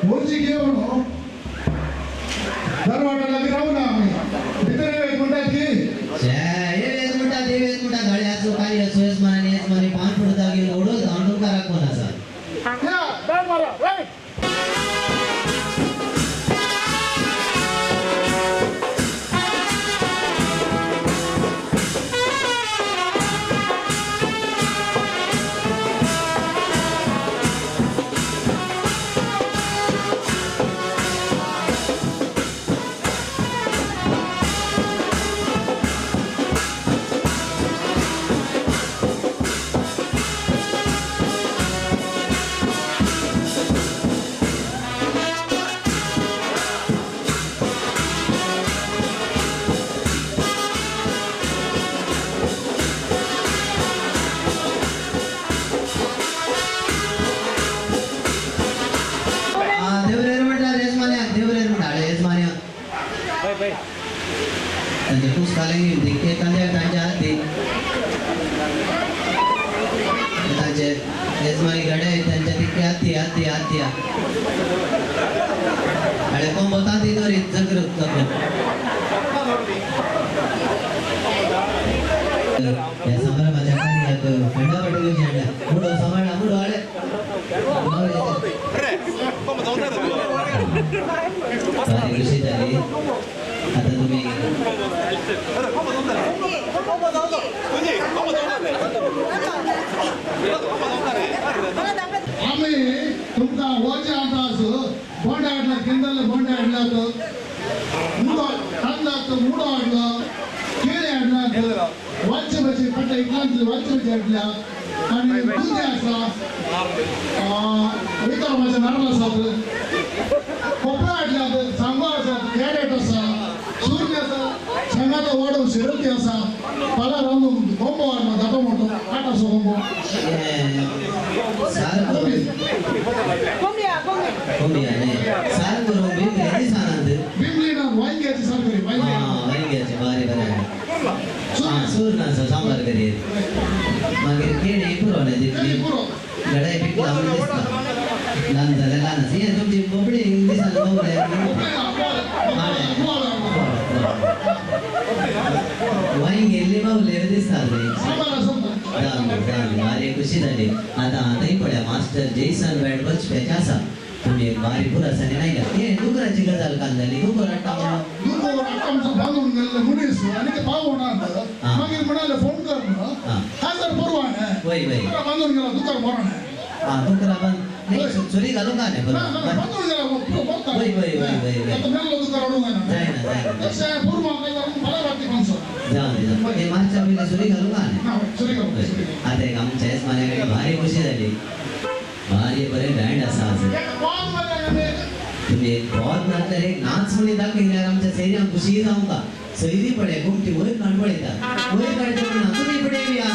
मोर्ची घेऊन दरवाजा लागी राहू ना आम्ही भितर एक म्हणतात की एक मिनिटात घड्याचो काही असो यजमानी पान फुटता घेऊन ओढत आणून करा कोणाचा यजमानी गड्या त्यांच्या तिकडे आत्या अरे कोण बोलता ती तर इज्जत करत या समारंभाच्या कार्यात खंडा पटकन झेंडा मुडो सांभाळा मुडो आले सारी कशी झाली आता तुम्ही आम्ही तुमका वरच्या अंदाज बोंड आडला किंदल बोंड आडला मुडो खाल्ला तो मुडो आडला केळे आडला वाच बचे पट्टा इकलांतले वाच बचे आडला आणि दुधे आसा इतर माझ्या नारळ आसा कोपरा आडला सांगो आसा कॅरेट आसा सूर्य आसा शेंगाचो वडो शिरती आसा पाला रांदून कोंबो आडला दाटो मोठो काटासो कोंबो कोंबिया नाही सार करून बिमली सांगत बिमली ना वांग्याची सारखी वांग्याची बारी बरं सूरणाचं सांबार करीत मागीर केळी पुरवणे दिसली गडाय पिकला म्हणून दिसता लहान झाल्या लहानच हे तुमची बोबडी दिसायला बोबडे वाईन गेल्ली बावले दिसतात बारी खुशी झाली आताही पड्या मास्टर जेसन वेट बचप्याचे आसा तुम्ही बारी पुरासाने नाही का हे डुकराची गजाल कांदली डुकर आमचं बांधून गेलेलं मुनीस आणि ते पाव होणार मागीर म्हणाले फोन कर हजार परवाने वय वय बांधून गेला दुकान भरण डुकरा पण चोरी घालून का नाही बांधून गेला वय वय वय वय आता मेलो दुकान अडून जाय ना जाय तसे पूर्व मला वाटते माणसं जाऊ दे ते मागच्या वेळेला चोरी घालून का नाही आता एक आमच्या माझ्याकडे भारी खुशी झाली भारी बरे बँड असा तुम्ही बहुत नंतर एक नाच म्हणे दाखवल्यावर आमच्या सैर्या खुशी जाऊ का सैरी पडे घुमटी वय काढवळ येतात वय काढतो म्हणून तुम्ही पडे या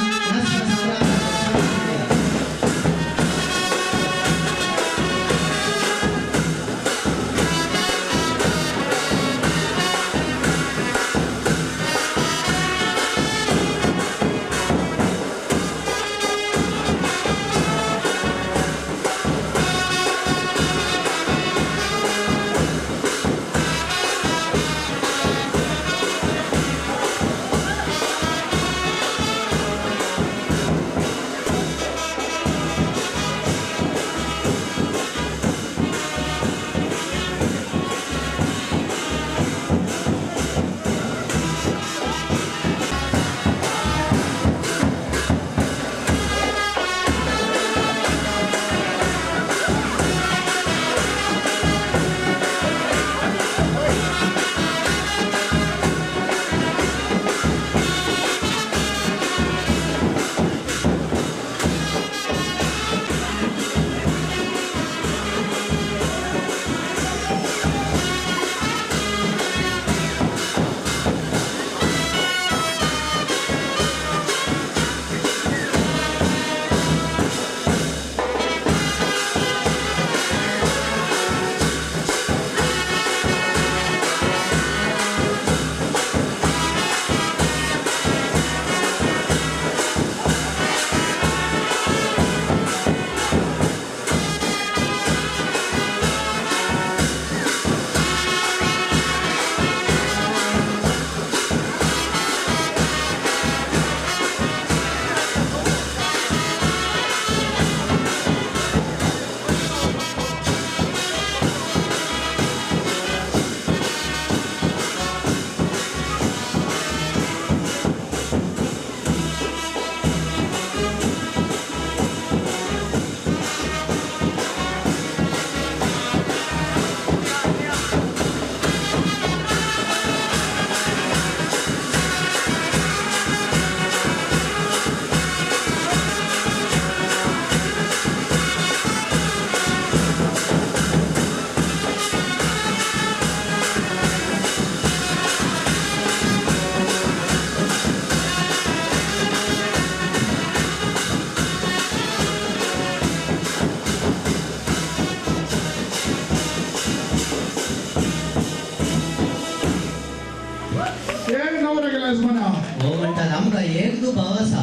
भाव असा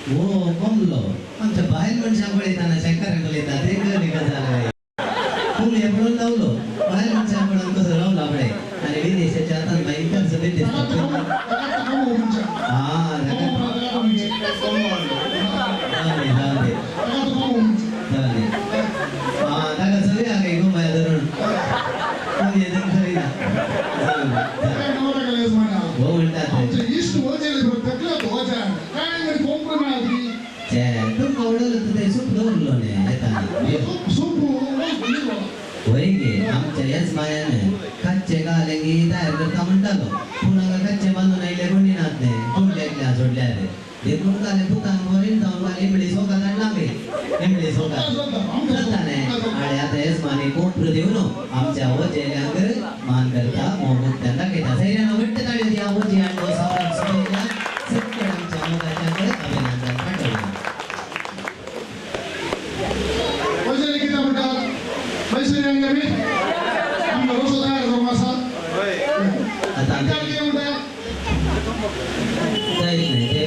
हो कमलो आमच्या बाहेर मनशाकडे येताना शेतकऱ्यांकडे येतात ते कधी झालं तुम्ही म्हणून लावलो बाहेर मनशाकडून कसं लावलं आपले आणि विदेशाच्या हातात बाई कर्ज भेटते आमच्या याच मायाने कच्चे घालेंगी तयार करता म्हणतालो पुन्हा कच्चे बांधून आईले कोणी नात नाही सोडल्या सोडल्या रे ते कोण काले पुतान वरील जाऊन वाले इमडी सोका लागे इमडी सोका करता नाही आणि आता याच माने कोण देऊ नो आमच्या वजेल्यांग मान करता मोहम्मद त्यांना घेता सैन्यानं वाटते ताळे ती आवजी आणि सावरात सुनेला सत्य आमच्या मोगाच्याकडे अभिनंदन पाठवलं वजेले किती म्हणतात पैसे यांगे आम्ही रोज तयार करू असा आता काय म्हणतात नाही ते